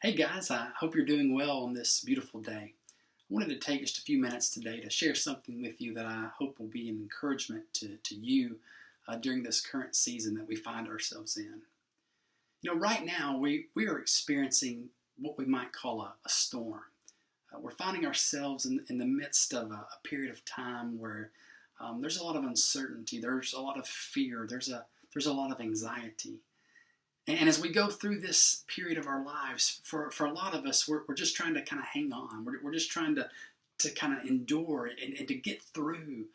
Hey guys, I hope you're doing well on this beautiful day. I wanted to take just a few minutes today to share something with you that I hope will be an encouragement to you during this current season that we find ourselves in. Right now we are experiencing what we might call a storm. We're finding ourselves in the midst of a period of time where there's a lot of uncertainty, there's a lot of fear, there's a lot of anxiety. And as we go through this period of our lives, for a lot of us, we're just trying to kind of hang on. We're just trying to kind of endure and to get through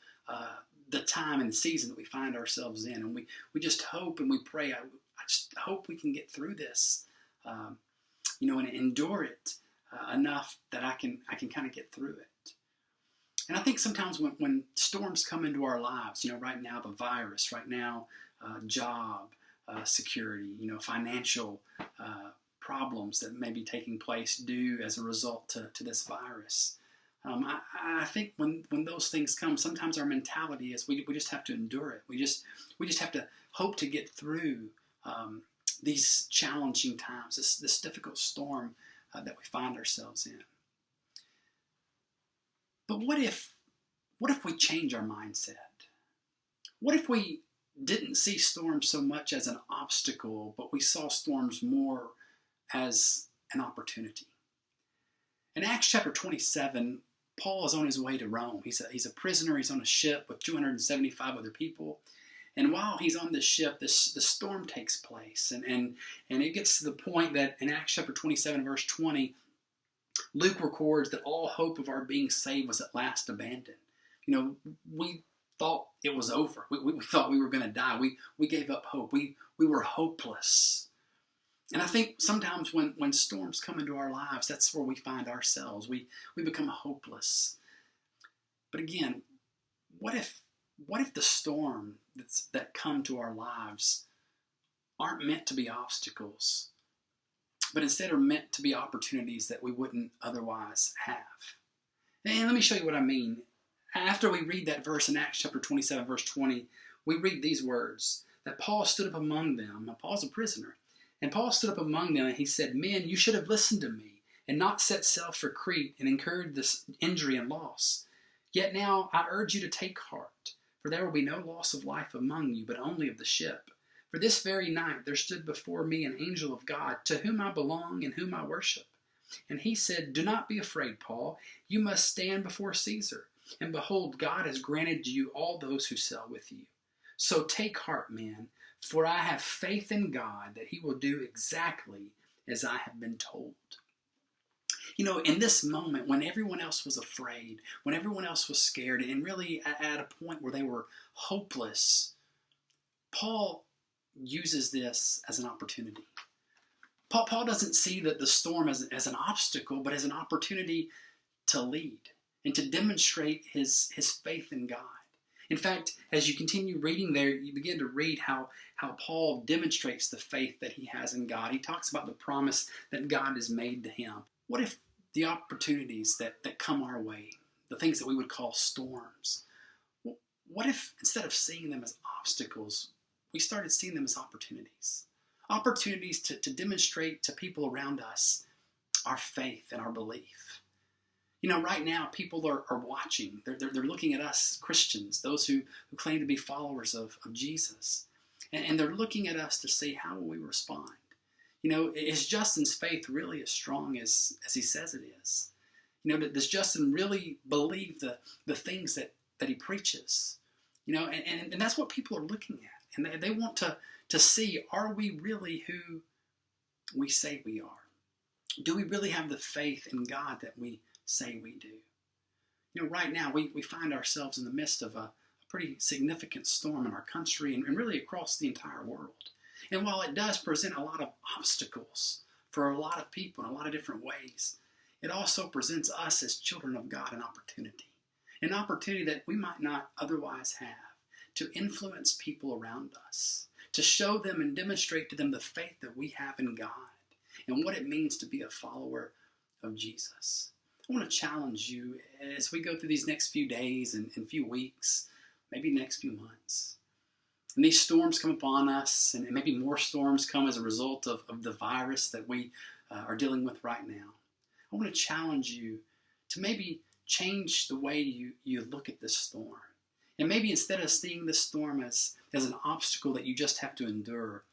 the time and the season that we find ourselves in. And we just hope and we pray, I just hope we can get through this, and endure it enough that I can kind of get through it. And I think sometimes when storms come into our lives, right now the virus, right now job, security, financial problems that may be taking place due as a result to this virus. I think when those things come, sometimes our mentality is we just have to endure it. We just have to hope to get through these challenging times, this difficult storm that we find ourselves in. But what if we change our mindset? What if we didn't see storms so much as an obstacle, but we saw storms more as an opportunity? In Acts chapter 27, Paul is on his way to Rome. He's a prisoner. He's on a ship with 275 other people. And while he's on this ship, the storm takes place. And it gets to the point that in Acts chapter 27, verse 20, Luke records that all hope of our being saved was at last abandoned. We thought it was over. We thought we were going to die. We gave up hope. We were hopeless. And I think sometimes when storms come into our lives, that's where we find ourselves. We become hopeless. But again, what if the storm that come to our lives aren't meant to be obstacles, but instead are meant to be opportunities that we wouldn't otherwise have? And let me show you what I mean. After we read that verse in Acts chapter 27, verse 20, we read these words, that Paul stood up among them. Now, Paul's a prisoner. And Paul stood up among them and he said, "Men, you should have listened to me and not set sail for Crete and incurred this injury and loss. Yet now I urge you to take heart, for there will be no loss of life among you, but only of the ship. For this very night there stood before me an angel of God, to whom I belong and whom I worship. And he said, 'Do not be afraid, Paul. You must stand before Caesar. And behold, God has granted you all those who sail with you. So take heart, men, for I have faith in God that he will do exactly as I have been told.'" In this moment, when everyone else was afraid, when everyone else was scared, and really at a point where they were hopeless, Paul uses this as an opportunity. Paul doesn't see the storm as an obstacle, but as an opportunity to lead and to demonstrate his faith in God. In fact, as you continue reading there, you begin to read how Paul demonstrates the faith that he has in God. He talks about the promise that God has made to him. What if the opportunities that come our way, the things that we would call storms, what if instead of seeing them as obstacles, we started seeing them as opportunities? Opportunities to demonstrate to people around us our faith and our belief. Right now, people are watching. They're looking at us, Christians, those who claim to be followers of Jesus. And they're looking at us to see how will we respond. Is Justin's faith really as strong as he says it is? Does Justin really believe the things that he preaches? And that's what people are looking at. And they want to see, are we really who we say we are? Do we really have the faith in God that we say we do? Right now we find ourselves in the midst of a pretty significant storm in our country and really across the entire world. And while it does present a lot of obstacles for a lot of people in a lot of different ways, it also presents us as children of God an opportunity that we might not otherwise have, to influence people around us, to show them and demonstrate to them the faith that we have in God and what it means to be a follower of Jesus. I want to challenge you as we go through these next few days and few weeks, maybe next few months. And these storms come upon us, and maybe more storms come as a result of the virus that we are dealing with right now. I want to challenge you to maybe change the way you look at this storm. And maybe instead of seeing this storm as an obstacle that you just have to endure,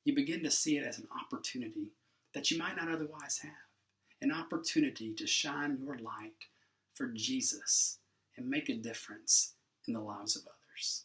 you begin to see it as an opportunity that you might not otherwise have. An opportunity to shine your light for Jesus and make a difference in the lives of others.